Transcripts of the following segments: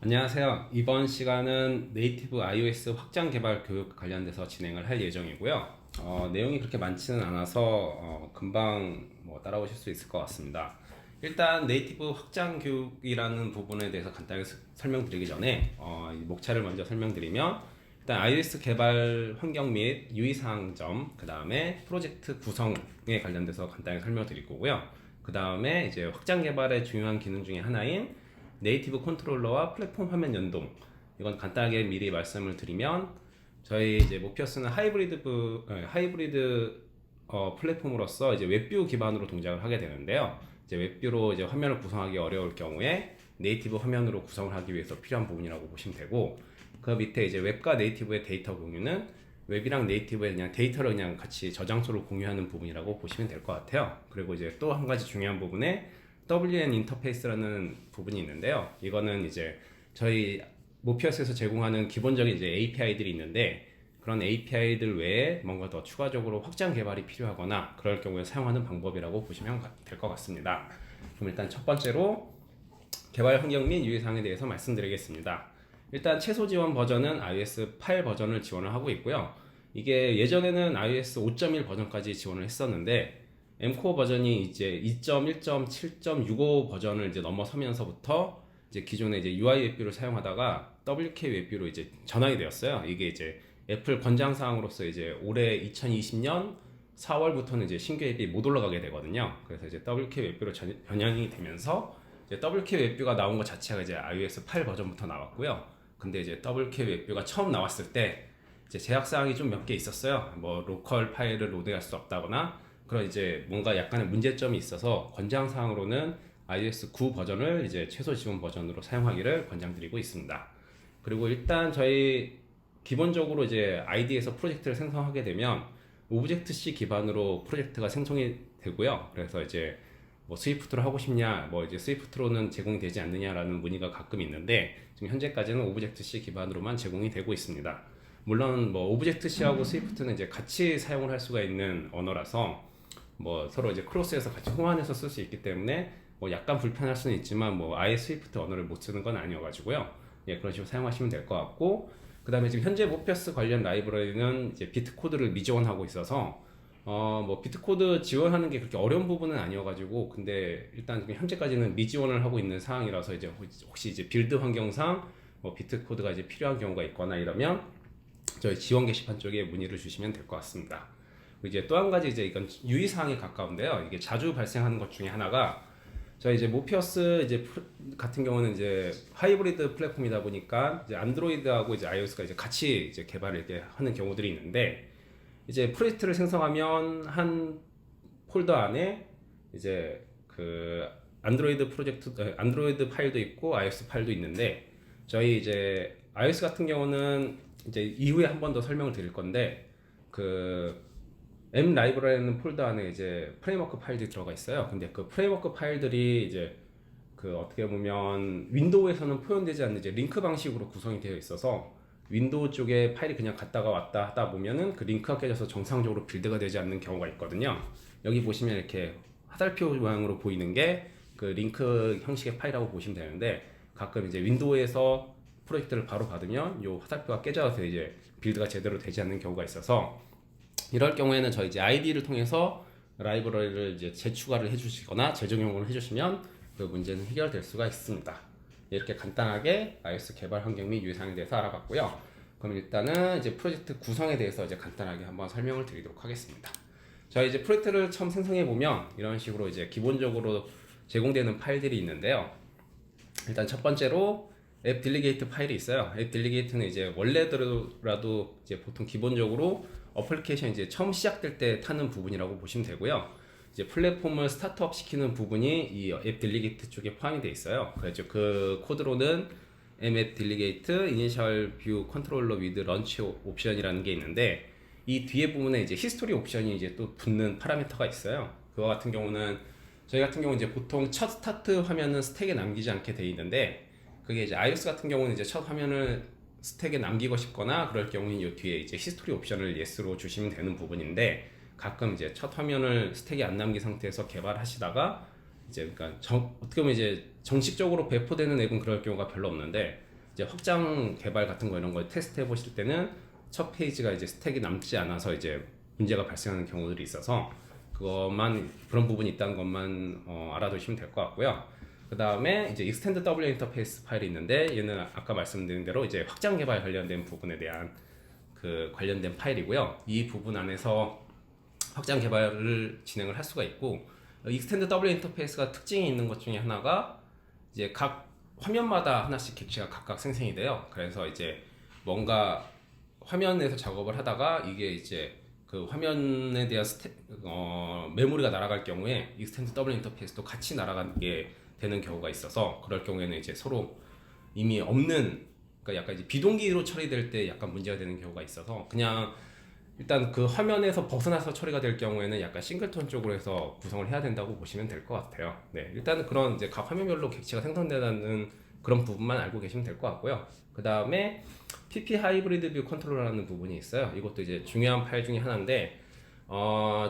안녕하세요. 이번 시간은 네이티브 iOS 확장 개발 교육 관련돼서 진행을 할 예정이고요. 내용이 그렇게 많지는 않아서 금방 따라오실 수 있을 것 같습니다. 일단 네이티브 확장 교육이라는 부분에 대해서 간단히 설명드리기 전에 이 목차를 먼저 설명드리면, 일단 iOS 개발 환경 및 유의사항 점, 그 다음에 프로젝트 구성에 관련돼서 간단히 설명드릴 거고요. 그 다음에 이제 확장 개발의 중요한 기능 중에 하나인 네이티브 컨트롤러와 플랫폼 화면 연동, 이건 간단하게 미리 말씀을 드리면, 저희 이제 모피어스는 하이브리드 플랫폼으로서 이제 웹뷰 기반으로 동작을 하게 되는데요. 이제 웹뷰로 이제 화면을 구성하기 어려울 경우에 네이티브 화면으로 구성을 하기 위해서 필요한 부분이라고 보시면 되고, 그 밑에 이제 웹과 네이티브의 데이터 공유는 웹이랑 네이티브의 그냥 데이터를 그냥 같이 저장소를 공유하는 부분이라고 보시면 될 것 같아요. 그리고 이제 또 한 가지 중요한 부분에 WN 인터페이스라는 부분이 있는데요. 이거는 이제 저희 모피어스에서 제공하는 기본적인 이제 API들이 있는데, 그런 API들 외에 뭔가 더 추가적으로 확장 개발이 필요하거나 그럴 경우에 사용하는 방법이라고 보시면 될 것 같습니다. 그럼 일단 첫 번째로 개발 환경 및 유의사항에 대해서 말씀드리겠습니다. 일단 최소 지원 버전은 iOS 8 버전을 지원을 하고 있고요. 이게 예전에는 iOS 5.1 버전까지 지원을 했었는데, M코어 버전이 이제 2.1.7.65 버전을 이제 넘어서면서부터 이제 기존에 이제 UI 웹뷰를 사용하다가 WK 웹뷰로 이제 전환이 되었어요. 이게 이제 애플 권장 사항으로서 이제 올해 2020년 4월부터는 이제 신규 앱이 못 올라가게 되거든요. 그래서 이제 WK 웹뷰로 변형이 되면서 이제 WK 웹뷰가 나온 것 자체가 이제 iOS 8 버전부터 나왔고요. 근데 이제 WK 웹뷰가 처음 나왔을 때 이제 제약 사항이 좀 몇 개 있었어요. 뭐 로컬 파일을 로드할 수 없다거나 그런 이제 뭔가 약간의 문제점이 있어서 권장 사항으로는 iOS 9 버전을 이제 최소 지원 버전으로 사용하기를 권장드리고 있습니다. 그리고 일단 저희 기본적으로 이제 ID에서 프로젝트를 생성하게 되면 오브젝트 C 기반으로 프로젝트가 생성이 되고요. 그래서 이제 뭐 스위프트로 하고 싶냐, 뭐 이제 스위프트로는 제공이 되지 않느냐라는 문의가 가끔 있는데, 지금 현재까지는 오브젝트 C 기반으로만 제공이 되고 있습니다. 물론 뭐 오브젝트 C하고 스위프트는 이제 같이 사용을 할 수가 있는 언어라서 뭐 서로 이제 크로스해서 같이 호환해서 쓸 수 있기 때문에 뭐 약간 불편할 수는 있지만 뭐 아예 스위프트 언어를 못 쓰는 건 아니어가지고요. 예, 그런 식으로 사용하시면 될 것 같고, 그 다음에 지금 현재 모피어스 관련 라이브러리는 이제 비트코드를 미지원하고 있어서 뭐 비트코드 지원하는 게 그렇게 어려운 부분은 아니어가지고, 근데 일단 현재까지는 미지원을 하고 있는 상황이라서 이제 혹시 이제 빌드 환경상 뭐 비트코드가 이제 필요한 경우가 있거나 이러면 저희 지원 게시판 쪽에 문의를 주시면 될 것 같습니다. 이제 또 한 가지 이제 이건 유의사항에 가까운데요. 이게 자주 발생하는 것 중에 하나가, 저희 이제 모피어스 이제 같은 경우는 이제 하이브리드 플랫폼이다 보니까 이제 안드로이드하고 이제 iOS가 이제 같이 이제 개발을 이렇게 하는 경우들이 있는데, 이제 프로젝트를 생성하면 한 폴더 안에 이제 그 안드로이드 파일도 있고 iOS 파일도 있는데, 저희 이제 iOS 같은 경우는 이제 이후에 한 번 더 설명을 드릴 건데, 그 M 라이브러리라는 폴더 안에 이제 프레임워크 파일들이 들어가 있어요. 근데 그 프레임워크 파일들이 이제 그 어떻게 보면 윈도우에서는 표현되지 않는 이제 링크 방식으로 구성이 되어 있어서, 윈도우 쪽에 파일이 그냥 갔다가 왔다 하다 보면은 그 링크가 깨져서 정상적으로 빌드가 되지 않는 경우가 있거든요. 여기 보시면 이렇게 화살표 모양으로 보이는 게 그 링크 형식의 파일이라고 보시면 되는데, 가끔 이제 윈도우에서 프로젝트를 바로 받으면 이 화살표가 깨져서 이제 빌드가 제대로 되지 않는 경우가 있어서, 이럴 경우에는 저희 이제 아이디를 통해서 라이브러리를 이제 재추가를 해주시거나 재정용을 해주시면 그 문제는 해결될 수가 있습니다. 이렇게 간단하게 iOS 개발 환경 및 유의사항에 대해서 알아봤고요. 그럼 일단은 이제 프로젝트 구성에 대해서 이제 간단하게 한번 설명을 드리도록 하겠습니다. 저희 이제 프로젝트를 처음 생성해 보면 이런 식으로 이제 기본적으로 제공되는 파일들이 있는데요. 일단 첫 번째로 앱 딜리게이트 파일이 있어요. 앱 딜리게이트는 이제 원래대로라도 이제 보통 기본적으로 어플리케이션 이제 처음 시작될 때 타는 부분이라고 보시면 되고요. 이제 플랫폼을 스타트업 시키는 부분이 이 앱 딜리게이트 쪽에 포함이 되어 있어요. 그래서 그 코드로는 앱 딜리게이트 이니셜 뷰 컨트롤러 위드 런치 옵션이라는 게 있는데, 이 뒤에 부분에 이제 히스토리 옵션이 이제 또 붙는 파라미터가 있어요. 그거 같은 경우는 저희 같은 경우는 이제 보통 첫 스타트 화면은 스택에 남기지 않게 돼 있는데, 그게 이제 iOS 같은 경우는 이제 첫 화면을 스택에 남기고 싶거나 그럴 경우는 이 뒤에 이제 히스토리 옵션을 yes로 주시면 되는 부분인데, 가끔 이제 첫 화면을 스택에 안 남긴 상태에서 개발하시다가 이제 그러니까 어떻게 보면 이제 정식적으로 배포되는 앱은 그럴 경우가 별로 없는데, 이제 확장 개발 같은 거 이런 걸 테스트 해보실 때는 첫 페이지가 이제 스택이 남지 않아서 이제 문제가 발생하는 경우들이 있어서 그런 부분이 있다는 것만 알아두시면 될 것 같고요. 그 다음에 이제 extend W 인터페이스 파일이 있는데 얘는 아까 말씀드린 대로 이제 확장 개발 관련된 부분에 대한 그 관련된 파일이고요. 이 부분 안에서 확장 개발을 진행을 할 수가 있고, extend W 인터페이스가 특징이 있는 것 중에 하나가 이제 각 화면마다 하나씩 객체가 각각 생성이 돼요. 그래서 이제 뭔가 화면에서 작업을 하다가 이게 이제 그 화면에 대한 메모리가 날아갈 경우에 extend W 인터페이스도 같이 날아가게 되는 경우가 있어서, 그럴 경우에는 이제 서로 이미 없는, 그러니까 약간 이제 비동기로 처리될 때 약간 문제가 되는 경우가 있어서, 그냥 일단 그 화면에서 벗어나서 처리가 될 경우에는 약간 싱글톤 쪽으로 해서 구성을 해야 된다고 보시면 될 것 같아요. 네, 일단은 그런 이제 각 화면별로 객체가 생성되는 그런 부분만 알고 계시면 될 것 같고요. 그 다음에 PP 하이브리드 뷰 컨트롤러라는 부분이 있어요. 이것도 이제 중요한 파일 중에 하나인데,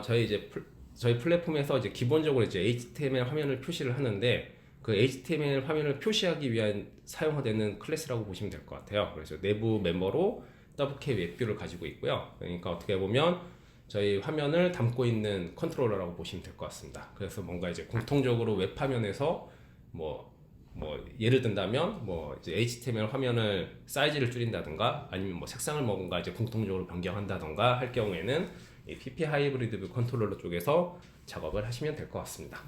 저희 플랫폼에서 이제 기본적으로 이제 HTML 화면을 표시를 하는데, 그 HTML 화면을 표시하기 위한 사용되는 클래스라고 보시면 될 것 같아요. 그래서 내부 멤버로 WK 웹뷰를 가지고 있고요. 그러니까 어떻게 보면 저희 화면을 담고 있는 컨트롤러라고 보시면 될 것 같습니다. 그래서 뭔가 이제 공통적으로 웹 화면에서 뭐 예를 든다면 뭐 이제 HTML 화면을 사이즈를 줄인다든가 아니면 뭐 색상을 뭔가 이제 공통적으로 변경한다든가 할 경우에는 이 PP 하이브리드 뷰 컨트롤러 쪽에서 작업을 하시면 될 것 같습니다.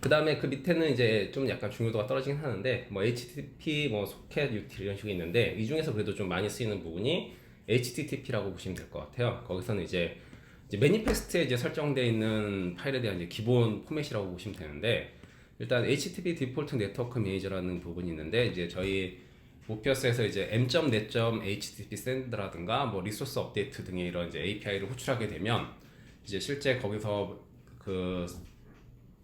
그 다음에 그 밑에는 이제 좀 약간 중요도가 떨어지긴 하는데, 뭐 HTTP, 뭐 소켓, 유틸 이런 식으로 있는데, 이 중에서 그래도 좀 많이 쓰이는 부분이 HTTP라고 보시면 될 것 같아요. 거기서는 이제 매니페스트에 이제 설정되어 있는 파일에 대한 이제 기본 포맷이라고 보시면 되는데, 일단 HTTP 디폴트 네트워크 매니저라는 부분이 있는데, 이제 저희 모피어스에서 이제 m.net.http 샌드라든가 뭐 리소스 업데이트 등의 이런 이제 API를 호출하게 되면, 이제 실제 거기서 그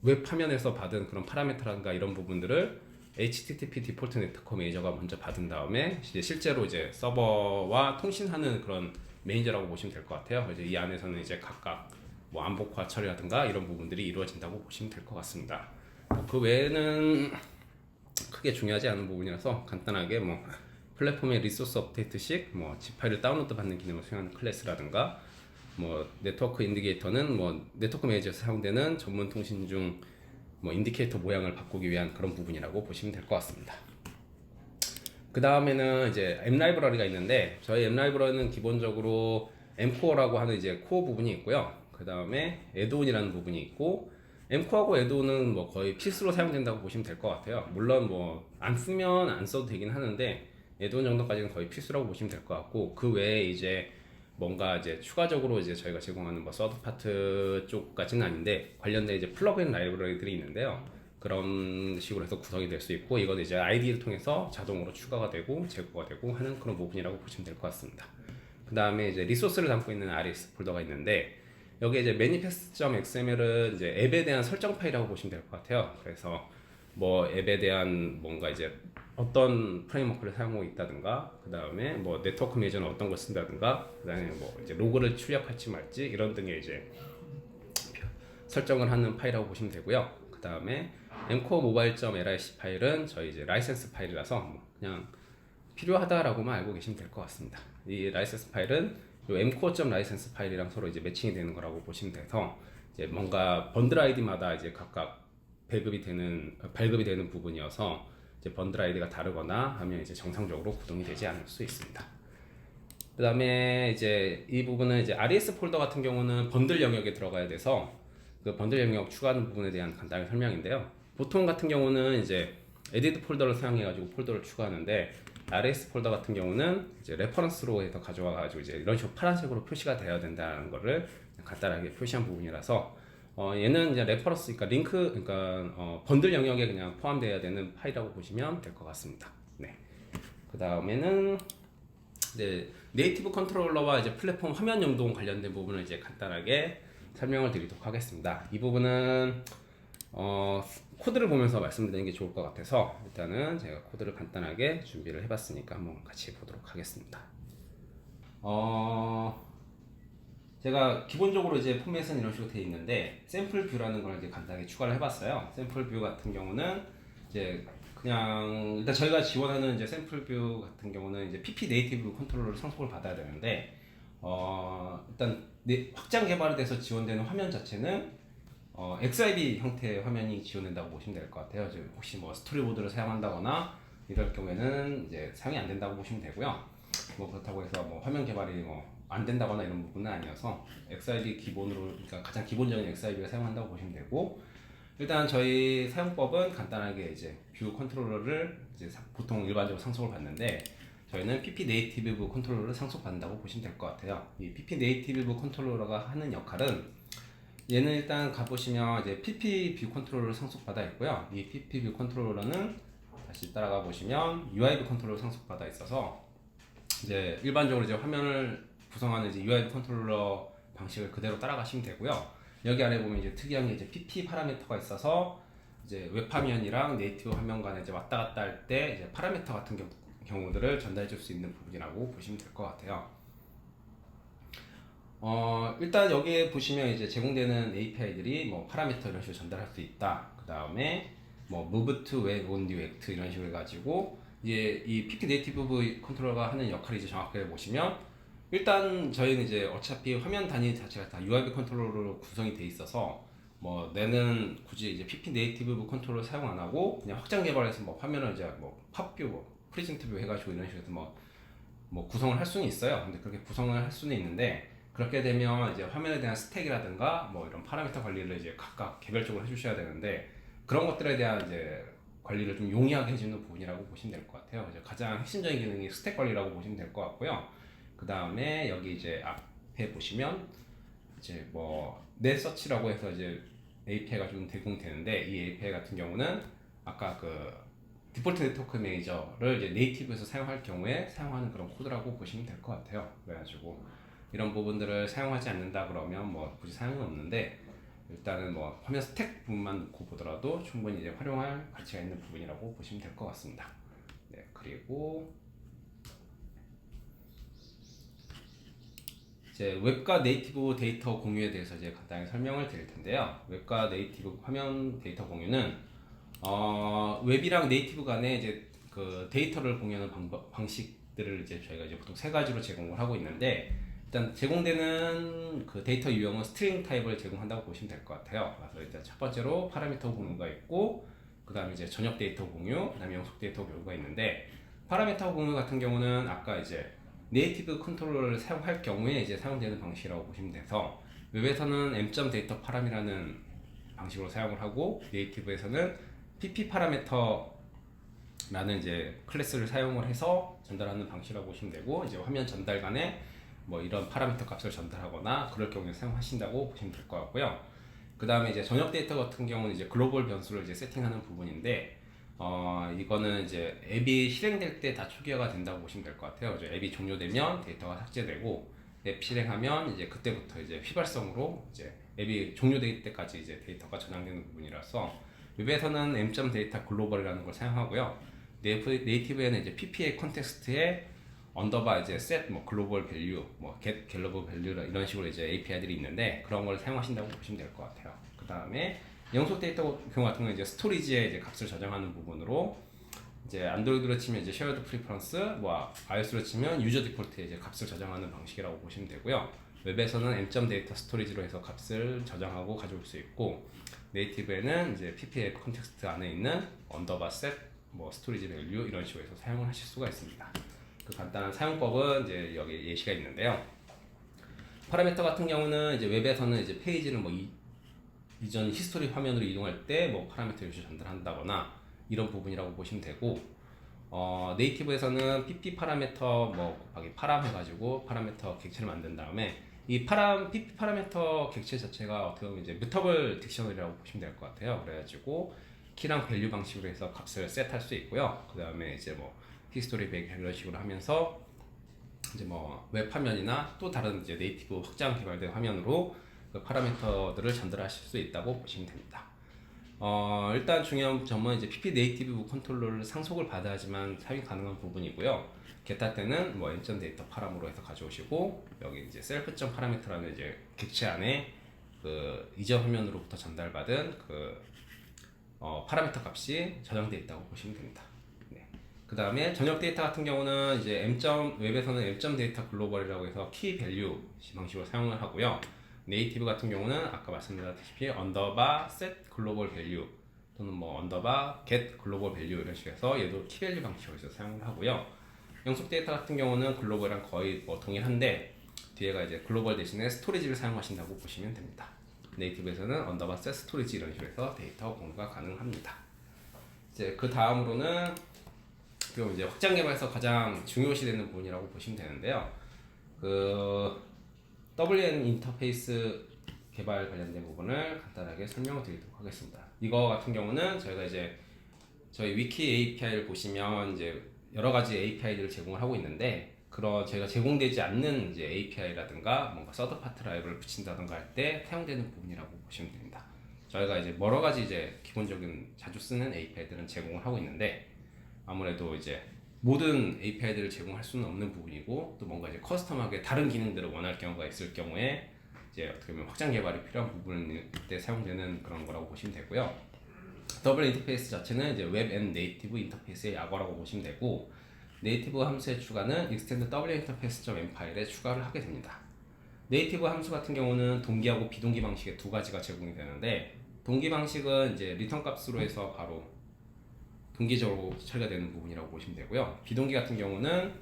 웹 화면에서 받은 그런 파라미터라든가 이런 부분들을 HTTP 디폴트 네트워크 매니저가 먼저 받은 다음에 이제 실제로 이제 서버와 통신하는 그런 매니저라고 보시면 될 것 같아요. 이제 이 안에서는 이제 각각 뭐 암복화 처리라든가 이런 부분들이 이루어진다고 보시면 될 것 같습니다. 그 외에는 크게 중요하지 않은 부분이라서 간단하게 뭐 플랫폼의 리소스 업데이트식 뭐 zip 파일을 다운로드 받는 기능을 수행하는 클래스라든가, 뭐 네트워크 인디케이터는 뭐 네트워크 매니저에서 사용되는 전문 통신 중 뭐 인디케이터 모양을 바꾸기 위한 그런 부분이라고 보시면 될 것 같습니다. 그 다음에는 이제 M 라이브러리가 있는데, 저희 M 라이브러리는 기본적으로 M코어라고 하는 이제 코어 부분이 있고요. 그 다음에 애드온이라는 부분이 있고, M코어하고 애드온은 뭐 거의 필수로 사용된다고 보시면 될 것 같아요. 물론 뭐 안 쓰면 안 써도 되긴 하는데, 애드온 정도까지는 거의 필수라고 보시면 될 것 같고, 그 외에 이제 뭔가 이제 추가적으로 이제 저희가 제공하는 뭐 서드 파트 쪽까지는 아닌데 관련된 이제 플러그인 라이브러리들이 있는데요. 그런 식으로 해서 구성이 될 수 있고, 이건 이제 ID를 통해서 자동으로 추가가 되고 제거가 되고 하는 그런 부분이라고 보시면 될 것 같습니다. 그 다음에 이제 리소스를 담고 있는 RS 폴더가 있는데, 여기에 이제 manifest.xml은 이제 앱에 대한 설정 파일이라고 보시면 될 것 같아요. 그래서 뭐 앱에 대한 뭔가 이제 어떤 프레임워크를 사용하고 있다든가, 그 다음에 뭐 네트워크 매니저는 어떤 걸 쓴다든가, 그 다음에 뭐 이제 로그를 출력할지 말지 이런 등의 이제 설정을 하는 파일이라고 보시면 되고요. 그 다음에 mcore mobile.lic 파일은 저희 이제 라이센스 파일이라서 뭐 그냥 필요하다라고만 알고 계시면 될 것 같습니다. 이 라이센스 파일은 이 mcore.license 파일이랑 서로 이제 매칭이 되는 거라고 보시면 돼서, 이제 뭔가 번들 아이디마다 이제 각각 발급이 되는 부분이어서 이제 번들 아이디가 다르거나 하면 이제 정상적으로 구동이 되지 않을 수 있습니다. 그 다음에 이제 이 부분은 이제 RES 폴더 같은 경우는 번들 영역에 들어가야 돼서 그 번들 영역 추가하는 부분에 대한 간단한 설명인데요. 보통 같은 경우는 이제 에디트 폴더를 사용해가지고 폴더를 추가하는데, RES 폴더 같은 경우는 이제 레퍼런스로 해서 가져와가지고 이제 이런 식으로 파란색으로 표시가 되어야 된다는 거를 간단하게 표시한 부분이라서, 얘는 이제 레퍼런스, 그러니까 링크, 그러니까 번들 영역에 그냥 포함되어야 되는 파일이라고 보시면 될 것 같습니다. 네. 그 다음에는 이제 네이티브 컨트롤러와 이제 플랫폼 화면 연동 관련된 부분을 이제 간단하게 설명을 드리도록 하겠습니다. 이 부분은 코드를 보면서 말씀드리는 게 좋을 것 같아서 일단은 제가 코드를 간단하게 준비를 해봤으니까 한번 같이 보도록 하겠습니다. 제가 기본적으로 이제 포맷은 이런 식으로 되어 있는데, 샘플 뷰라는 걸 이제 간단하게 추가를 해봤어요. 샘플 뷰 같은 경우는 이제 그냥 일단 저희가 지원하는 이제 샘플 뷰 같은 경우는 이제 PP 네이티브 컨트롤러를 상속을 받아야 되는데 일단 확장 개발에 대해서 지원되는 화면 자체는 XIB 형태의 화면이 지원된다고 보시면 될 것 같아요. 이제 혹시 뭐 스토리보드를 사용한다거나 이럴 경우에는 이제 사용이 안 된다고 보시면 되고요. 뭐 그렇다고 해서 뭐 화면 개발이 뭐 안 된다거나 이런 부분은 아니어서 XIB 기본으로, 그러니까 가장 기본적인 XIB를 사용한다고 보시면 되고, 일단 저희 사용법은 간단하게 이제 뷰 컨트롤러를 이제 보통 일반적으로 상속을 받는데, 저희는 PP 네이티브 컨트롤러를 상속받는다고 보시면 될 것 같아요. 이 PP 네이티브 컨트롤러가 하는 역할은, 얘는 일단 가보시면 이제 PP 뷰 컨트롤러를 상속받아 있고요. 이 PP 뷰 컨트롤러는 다시 따라가 보시면 UI 뷰 컨트롤러 상속받아 있어서, 이제 일반적으로 이제 화면을 구성하는 이제 UI 뷰 컨트롤러 방식을 그대로 따라가시면 되고요. 여기 아래 보면 이제 특이한 게 이제 PP 파라미터가 있어서, 이제 웹 화면이랑 네이티브 화면 간에 이제 왔다 갔다 할 때 이제 파라미터 같은 경우들을 전달해 줄 수 있는 부분이라고 보시면 될 것 같아요. 일단 여기에 보시면 이제 제공되는 API들이 뭐 파라미터 이런 식으로 전달할 수 있다. 그 다음에 뭐 move to web on new act 이런 식으로 해가지고, 이제 이 PP 네이티브 컨트롤러가 하는 역할이 이제 정확하게 보시면, 일단 저희는 이제 어차피 화면 단위 자체가 다 UIB 컨트롤러로 구성이 돼 있어서, 뭐 내는 굳이 이제 PP 네이티브 컨트롤러 사용 안 하고 그냥 확장 개발해서 뭐 화면을 이제 뭐 팝뷰, 뭐 프리즌트 뷰 해가지고 이런 식으로 뭐 구성을 할 수는 있어요. 근데 그렇게 구성을 할 수는 있는데, 그렇게 되면 이제 화면에 대한 스택이라든가 뭐 이런 파라미터 관리를 이제 각각 개별적으로 해주셔야 되는데, 그런 것들에 대한 이제 관리를 좀 용이하게 해주는 부분이라고 보시면 될 것 같아요. 이제 가장 핵심적인 기능이 스택 관리라고 보시면 될 것 같고요. 그 다음에 여기 이제 앞에 보시면 이제 뭐 넷서치라고 해서 이제 API가 좀 제공되는데, 이 API 같은 경우는 아까 그 디폴트 네트워크 매니저를 이제 네이티브에서 사용할 경우에 사용하는 그런 코드라고 보시면 될 것 같아요. 그래가지고 이런 부분들을 사용하지 않는다 그러면 뭐 굳이 사용은 없는데, 일단은 뭐 화면 스택 부분만 놓고 보더라도 충분히 이제 활용할 가치가 있는 부분이라고 보시면 될 것 같습니다. 네, 그리고 이제 웹과 네이티브 데이터 공유에 대해서 이제 간단히 설명을 드릴 텐데요. 웹과 네이티브 화면 데이터 공유는 웹이랑 네이티브 간에 이제 그 데이터를 공유하는 방식들을 이제 저희가 이제 보통 세 가지로 제공을 하고 있는데, 일단 제공되는 그 데이터 유형은 스트링 타입을 제공한다고 보시면 될 것 같아요. 그래서 일단 첫 번째로 파라미터 공유가 있고, 그 다음에 이제 전역 데이터 공유, 그 다음에 영속 데이터 공유가 있는데, 파라미터 공유 같은 경우는 아까 이제 네이티브 컨트롤러를 사용할 경우에 이제 사용되는 방식이라고 보시면 돼서, 웹에서는 m.data param이라는 방식으로 사용을 하고, 네이티브에서는 pp 파라미터라는 이제 클래스를 사용을 해서 전달하는 방식이라고 보시면 되고, 이제 화면 전달 간에 뭐 이런 파라미터 값을 전달하거나 그럴 경우에 사용하신다고 보시면 될 것 같고요. 그 다음에 이제 전역 데이터 같은 경우는 이제 글로벌 변수를 이제 세팅하는 부분인데, 이거는 이제 앱이 실행될 때 다 초기화가 된다고 보시면 될 것 같아요. 이제 앱이 종료되면 데이터가 삭제되고, 앱 실행하면 이제 그때부터 이제 휘발성으로 이제 앱이 종료될 때까지 이제 데이터가 저장되는 부분이라서, 웹에서는 m.data 글로벌이라는 걸 사용하고요. 네이티브에는 이제 PPA 컨텍스트에 언더바 이제 set 뭐 글로벌 밸류, 뭐 get 글로벌 밸류 이런 식으로 이제 API들이 있는데, 그런 걸 사용하신다고 보시면 될 것 같아요. 그 다음에 영속 데이터 경우 같은 경우 이제 스토리지에 이제 값을 저장하는 부분으로, 이제 안드로이드로 치면 이제 쉐어드 프리퍼런스, 뭐 iOS로 치면 유저 디폴트에 이제 값을 저장하는 방식이라고 보시면 되고요. 웹에서는 m.data 스토리지로 해서 값을 저장하고 가져올 수 있고, 네이티브에는 이제 PPA 컨텍스트 안에 있는 언더바 set 뭐 스토리지 밸류 이런 식으로 해서 사용을 하실 수가 있습니다. 그 간단한 사용법은 이제 여기 예시가 있는데요. 파라미터 같은 경우는 이제 웹에서는 이제 페이지를 뭐 이전 히스토리 화면으로 이동할 때 뭐 파라미터 요시 전달한다거나 이런 부분이라고 보시면 되고, 네이티브에서는 pp 파라미터 뭐 곱하기 파람 해가지고 파라미터 객체를 만든 다음에, 이 pp 파라미터 객체 자체가 어떻게 보면 이제 뮤터블 딕셔너리라고 보시면 될 것 같아요. 그래가지고 키랑 밸류 방식으로 해서 값을 셋할 수 있고요. 그 다음에 이제 뭐 히스토리 백 이런 식으로 하면서 이제 뭐 웹 화면이나 또 다른 이제 네이티브 확장 개발된 화면으로 그 파라미터들을 전달하실 수 있다고 보시면 됩니다. 일단 중요한 점은 이제 PP 네이티브 컨트롤러를 상속을 받아야지만 사용 가능한 부분이고요. 게타 때는 뭐 n.data 파람으로 해서 가져오시고, 여기 이제 self.parameter라는 이제 객체 안에 그 이전 화면으로부터 전달받은 그 파라미터 값이 저장되어 있다고 보시면 됩니다. 네. 그 다음에 전역 데이터 같은 경우는 이제 웹에서는 m 데이터 글로벌이라고 해서 키 밸류 방식으로 사용을 하고요. 네이티브 같은 경우는 아까 말씀드렸다시피 언더바 set 글로벌 밸류 또는 뭐 언더바 get 글로벌 밸류 이런 식으로 해서 얘도 키 밸류 방식으로 해서 사용을 하고요. 영속 데이터 같은 경우는 글로벌이랑 거의 뭐 동일한데 뒤에가 이제 글로벌 대신에 스토리지를 사용하신다고 보시면 됩니다. 네이티브에서는 언더바 셋 스토리지 이런 식으로 해서 데이터 공유가 가능합니다. 이제 그 다음으로는 그 이제 확장 개발에서 가장 중요시되는 부분이라고 보시면 되는데요. 그 WN 인터페이스 개발 관련된 부분을 간단하게 설명을 드리도록 하겠습니다. 이거 같은 경우는 저희가 이제 저희 위키 API를 보시면 이제 여러 가지 API들을 제공을 하고 있는데 그런 저희가 제공되지 않는 이제 API라든가 뭔가 서드 파트 라이브를 붙인다든가 할 때 사용되는 부분이라고 보시면 됩니다. 저희가 이제 여러 가지 이제 기본적인 자주 쓰는 API들은 제공을 하고 있는데 아무래도 이제 모든 API들을 제공할 수는 없는 부분이고 또 뭔가 이제 커스텀하게 다른 기능들을 원할 경우가 있을 경우에 이제 어떻게 보면 확장 개발이 필요한 부분일 때 사용되는 그런 거라고 보시면 되고요. 더블 인터페이스 자체는 이제 웹 앤 네이티브 인터페이스의 약어라고 보시면 되고 네이티브 함수의 추가는 extend winterface.m 파일에 추가를 하게 됩니다. 네이티브 함수 같은 경우는 동기하고 비동기 방식의 두 가지가 제공이 되는데 동기 방식은 이제 리턴 값으로 해서 바로 동기적으로 처리가 되는 부분이라고 보시면 되고요. 비동기 같은 경우는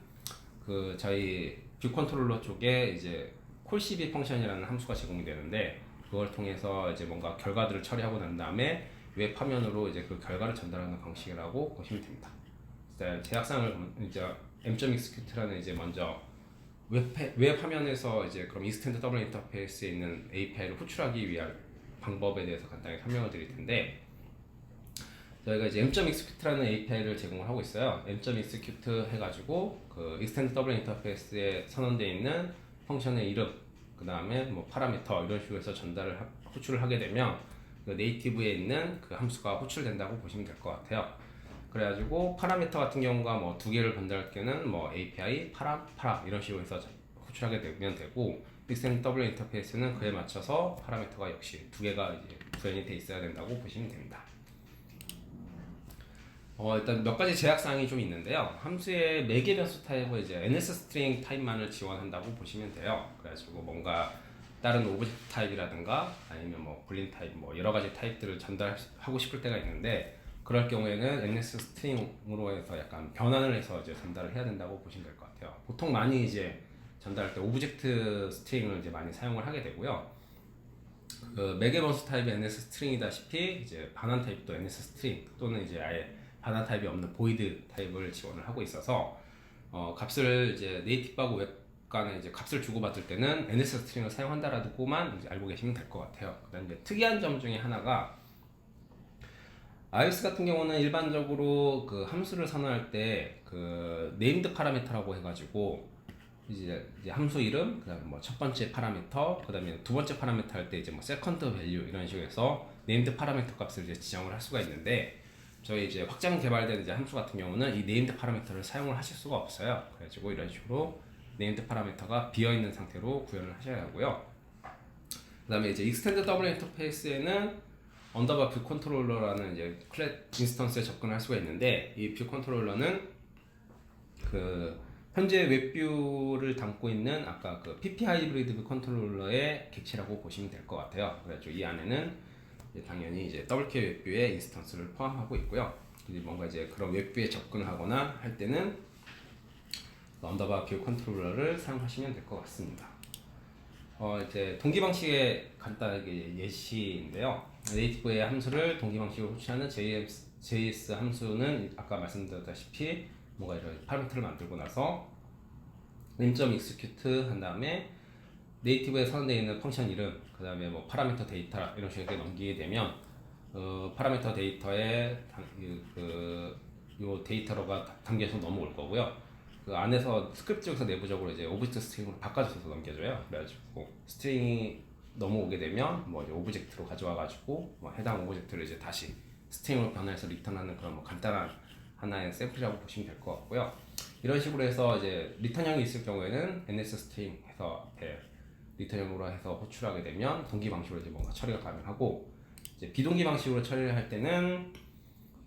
그 저희 뷰 컨트롤러 쪽에 이제 콜CB 펑션이라는 함수가 제공이 되는데 그걸 통해서 이제 뭔가 결과들을 처리하고 난 다음에 웹 화면으로 이제 그 결과를 전달하는 방식이라고 보시면 됩니다. 제약상을 이제 m.execute라는 이제 먼저 웹 화면에서 이제 그럼 인스턴트 더블 인터페이스에 있는 API를 호출하기 위한 방법에 대해서 간단히 설명을 드릴 텐데 저희가 이제 m.execute라는 API를 제공을 하고 있어요. m.execute 해가지고 그 extend 더블 인터페이스에 선언되어 있는 펑션의 이름, 그 다음에 뭐 파라미터 이런 식으로 해서 호출을 하게 되면 그 네이티브에 있는 그 함수가 호출된다고 보시면 될 것 같아요. 그래가지고 파라미터 같은 경우가 뭐 두 개를 번들할 때는 뭐 API 파라 이런 식으로 해서 호출하게 되면 되고 extend 더블 인터페이스는 그에 맞춰서 파라미터가 역시 두 개가 이제 구현이 돼 있어야 된다고 보시면 됩니다. 일단 몇 가지 제약사항이 좀 있는데요. 함수의 매개 변수 타입은 이제 NS 스트링 타입만을 지원한다고 보시면 돼요. 그래가지고 뭔가 다른 오브젝트 타입이라든가 아니면 뭐 불린 타입 뭐 여러 가지 타입들을 전달하고 싶을 때가 있는데 그럴 경우에는 NS 스트링으로 해서 약간 변환을 해서 이제 전달을 해야 된다고 보시면 될 것 같아요. 보통 많이 이제 전달할 때 오브젝트 스트링을 이제 많이 사용을 하게 되고요. 그 매개 변수 타입이 NS 스트링이다시피 이제 반환 타입도 NS 스트링 또는 이제 아예 반환 타입이 없는 보이드 타입을 지원을 하고 있어서 값을 이제 네이티브하고 웹 간에 이제 값을 주고받을 때는 NS 스트링을 사용한다라고만 이제 알고 계시면 될 것 같아요. 그다음 이제 특이한 점 중에 하나가 iOS 같은 경우는 일반적으로 그 함수를 선언할 때 그 네임드 파라미터라고 해가지고 이제 함수 이름, 그다음에 뭐 첫 번째 파라미터, 그다음에 두 번째 파라미터 할 때 이제 뭐 세컨드 밸류 이런 식으로 해서 네임드 파라미터 값을 이제 지정을 할 수가 있는데 저희 이제 확장 개발된 이제 함수 같은 경우는 이 네임드 파라미터를 사용을 하실 수가 없어요. 그래가지고 이런 식으로 네임드 파라미터가 비어 있는 상태로 구현을 하셔야 하고요. 그다음에 이제 익스텐드 더블 인터페이스에는 언더바 뷰 컨트롤러라는 이제 클래스 인스턴스에 접근할 수가 있는데 이 뷰 컨트롤러는 그 현재 웹뷰를 담고 있는 아까 그 PP 하이브리드 뷰 컨트롤러의 객체라고 보시면 될 것 같아요. 그래서 이 안에는 이제 당연히 이제 WK 웹뷰의 인스턴스를 포함하고 있고요. 이제 뭔가 이제 그런 웹뷰에 접근하거나 할 때는 언더바 뷰 컨트롤러를 사용하시면 될 것 같습니다. 이제 동기 방식의 간단하게 예시인데요. 네이티브의 함수를 동기 방식으로 호출하는 JS 함수는 아까 말씀드렸다시피 뭔가 이런 파라미터를 만들고 나서 name.execute 한 다음에 네이티브에 선언되어 있는 펑션 이름, 그 다음에 뭐 파라미터 데이터 이런 식으로 넘기게 되면 파라미터 데이터에 요 데이터가 담겨서 넘어올 거고요. 그 안에서 스크립트 쪽에서 내부적으로 이제 오브젝트 스트링으로 바꿔줘서 넘겨줘요. 그래가지고 스트링이 넘어오게 되면 뭐 이제 오브젝트로 가져와가지고 뭐 해당 오브젝트를 이제 다시 스트링으로 변화해서 리턴하는 그런 뭐 간단한 하나의 샘플이라고 보시면 될 것 같고요. 이런 식으로 해서 이제 리턴형이 있을 경우에는 NS 스트링 해서 리턴형으로 해서 호출하게 되면 동기 방식으로 이제 뭔가 처리가 가능하고 이제 비동기 방식으로 처리를 할 때는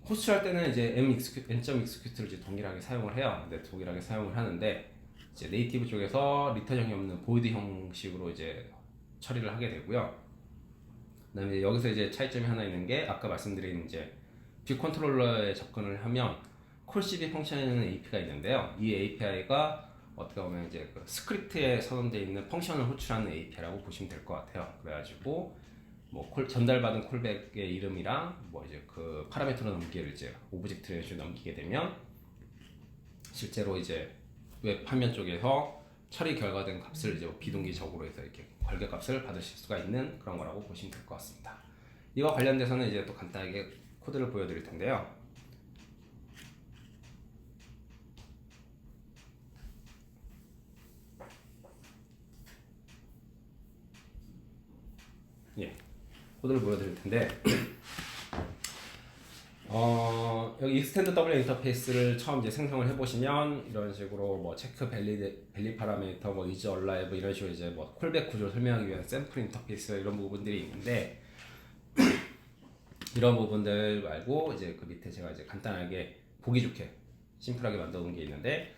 호출할 때는 이제 n.execute를 이제 동일하게 사용을 해요. 근데 동일하게 사용을 하는데 이제 네이티브 쪽에서 리턴형이 없는 보이드 형식으로 이제 처리를 하게 되고요. 그다음에 여기서 이제 차이점이 하나 있는 게 아까 말씀드린 이제 뷰 컨트롤러에 접근을 하면 콜CB 펑션이라는 API가 있는데요. 이 API가 어떻게 보면 이제 그 스크립트에 선언되어 있는 펑션을 호출하는 API라고 보시면 될 것 같아요. 그래가지고 뭐 전달받은 콜백의 이름이랑 뭐 이제 그 파라미터로 넘기를 이제 오브젝트를 넘기게 되면 실제로 이제 웹 화면 쪽에서 처리 결과된 값을 이제 비동기적으로 해서 이렇게 결과값을 받으실 수가 있는 그런 거라고 보시면 될 것 같습니다. 이와 관련돼서는 이제 또 간단하게 코드를 보여드릴 텐데요. 예, 코드를 보여드릴 텐데 여기 익스텐드 W 인터페이스를 처음 이제 생성을 해보시면 이런 식으로 뭐 체크 밸리 파라미터, 뭐 이즈 얼라이브 이런 식으로 이제 뭐 콜백 구조를 설명하기 위한 샘플 인터페이스 이런 부분들이 있는데 이런 부분들 말고 이제 그 밑에 제가 이제 간단하게 보기 좋게 심플하게 만들어 놓은 게 있는데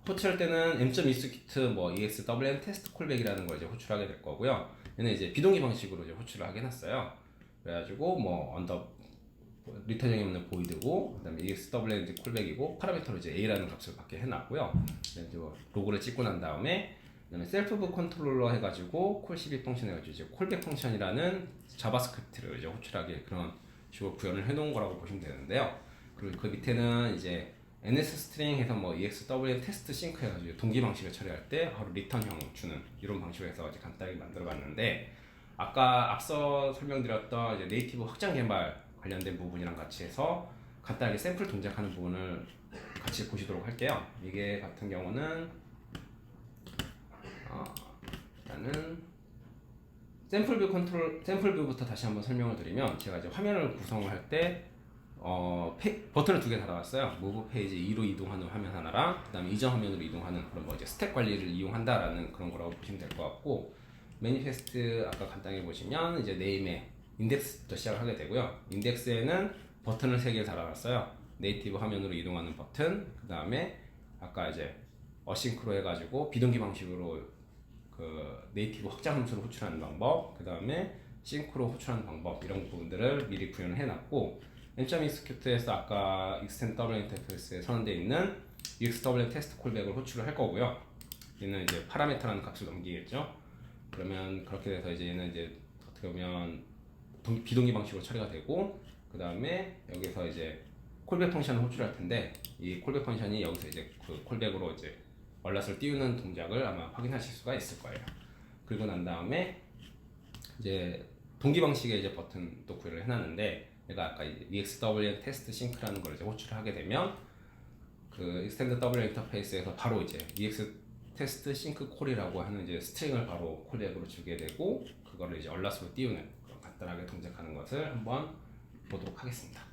호출할 때는 m.execute 뭐 exwn 테스트 콜백이라는 걸 이제 호출하게 될 거고요. 얘는 이제 비동기 방식으로 이제 호출을 하게 해놨어요. 그래가지고 뭐 언더 리턴형이 없는 보이드고 그다음에 exwn 콜백이고 파라미터로 이제 a라는 값을 받게 해놨고요. 그다음에 이제 로그를 찍고 난 다음에 그다음에 셀프 컨트롤러 해가지고 콜CB 펑션 해가지고 이제 콜백 펑션이라는 자바스크립트를 이제 호출하게 그런 식으로 구현을 해놓은 거라고 보시면 되는데요. 그리고 그 밑에는 이제 ns 스트링 해서 뭐 exwn 테스트 싱크 해가지고 동기 방식을 처리할 때 바로 리턴형 주는 이런 방식으로 해서 이제 간단하게 만들어봤는데 아까 앞서 설명드렸던 이제 네이티브 확장 개발 관련된 부분이랑 같이 해서 간단하게 샘플 동작하는 부분을 같이 보시도록 할게요. 이게 같은 경우는 일단은 샘플 뷰부터 다시 한번 설명을 드리면 제가 이제 화면을 구성을 할 때 버튼을 두 개 달아왔어요. 무브 페이지 2로 이동하는 화면 하나랑 그 다음에 이전 화면으로 이동하는 그런 뭐 이제 스택 관리를 이용한다라는 그런 거라고 보시면 될 것 같고 매니페스트 아까 간단히 보시면 이제 네임에 인덱스부터 시작을 하게 되고요. 인덱스에는 버튼을 3개 달아놨어요. 네이티브 화면으로 이동하는 버튼, 그 다음에 아까 이제 어싱크로 해가지고 비동기 방식으로 그 네이티브 확장 함수를 호출하는 방법, 그 다음에 싱크로 호출하는 방법 이런 부분들을 미리 구현을 해놨고 n.execute에서 아까 extend w 인터페이스에 선언되어 있는 exw 테스트 콜백을 호출을 할 거고요. 얘는 이제 파라미터라는 값을 넘기겠죠. 그러면 그렇게 돼서 이제 얘는 이제 어떻게 보면 비동기 방식으로 처리가 되고 그 다음에 여기서 이제 콜백 펑션을 호출할 텐데 이 콜백 펑션이 여기서 이제 그 콜백으로 이제 얼럿을 띄우는 동작을 아마 확인하실 수가 있을 거예요. 그리고 난 다음에 이제 동기 방식의 이제 버튼 또 구현을 해놨는데 내가 아까 exwn 테스트 싱크라는 걸 이제 호출을 하게 되면 그 extend w 인터페이스에서 바로 이제 ex 테스트 싱크 콜이라고 하는 이제 스트링을 바로 콜백으로 주게 되고 그거를 이제 얼럿으로 띄우는 그런 간단하게 동작하는 것을 한번 보도록 하겠습니다.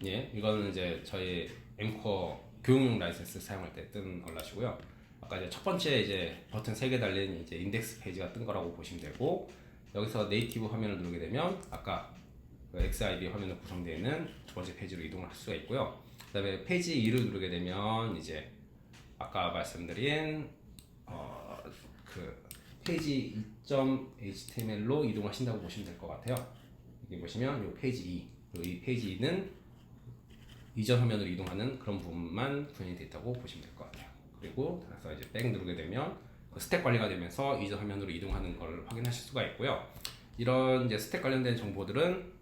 예, 이거는 이제 저희 앵커 교육용 라이센스 사용할 때 뜬 얼라시고요. 아까 이제 첫 번째 이제 버튼 3개 달린 이제 인덱스 페이지가 뜬 거라고 보시면 되고 여기서 네이티브 화면을 누르게 되면 아까 그 XIB 화면으로 구성되어 있는 두 번째 페이지로 이동을 할 수가 있고요. 그다음에 페이지 2를 누르게 되면 이제 아까 말씀드린 그 페이지 2.html로 이동하신다고 보시면 될 것 같아요. 여기 보시면 이 페이지 2, 그리고 이 페이지 2는 이전 화면으로 이동하는 그런 부분만 구현이 되어 있다고 보시면 될 것 같아요. 그리고 나서 이제 백 누르게 되면 그 스택 관리가 되면서 이전 화면으로 이동하는 걸 확인하실 수가 있고요. 이런 이제 스택 관련된 정보들은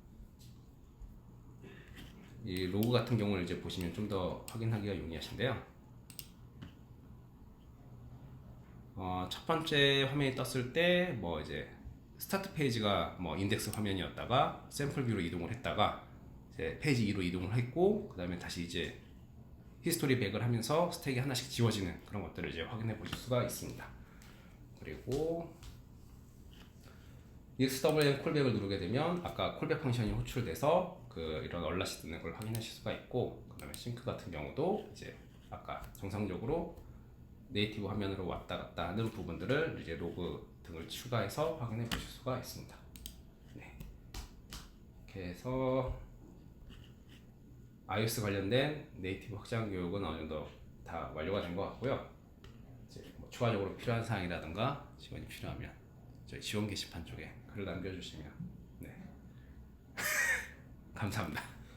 이 로그 같은 경우를 이제 보시면 좀 더 확인하기가 용이하신데요. 첫 번째 화면이 떴을 때 뭐 이제 스타트 페이지가 뭐 인덱스 화면이었다가 샘플 뷰로 이동을 했다가 이제 페이지 2로 이동을 했고 그 다음에 다시 이제 히스토리 백을 하면서 스택이 하나씩 지워지는 그런 것들을 이제 확인해 보실 수가 있습니다. 그리고 EXWM 콜백을 누르게 되면 아까 콜백 펑션이 호출돼서 그 이런 얼럿이 뜨는 걸 확인하실 수가 있고, 그다음에 싱크 같은 경우도 이제 아까 정상적으로 네이티브 화면으로 왔다 갔다 하는 부분들을 이제 로그 등을 추가해서 확인해 보실 수가 있습니다. 네. 이렇게 해서 iOS 관련된 네이티브 확장 교육은 어느 정도 다 완료가 된 것 같고요. 이제 뭐 추가적으로 필요한 사항이라든가 지원이 필요하면 저희 지원 게시판 쪽에 글을 남겨주시면 네. 감사합니다.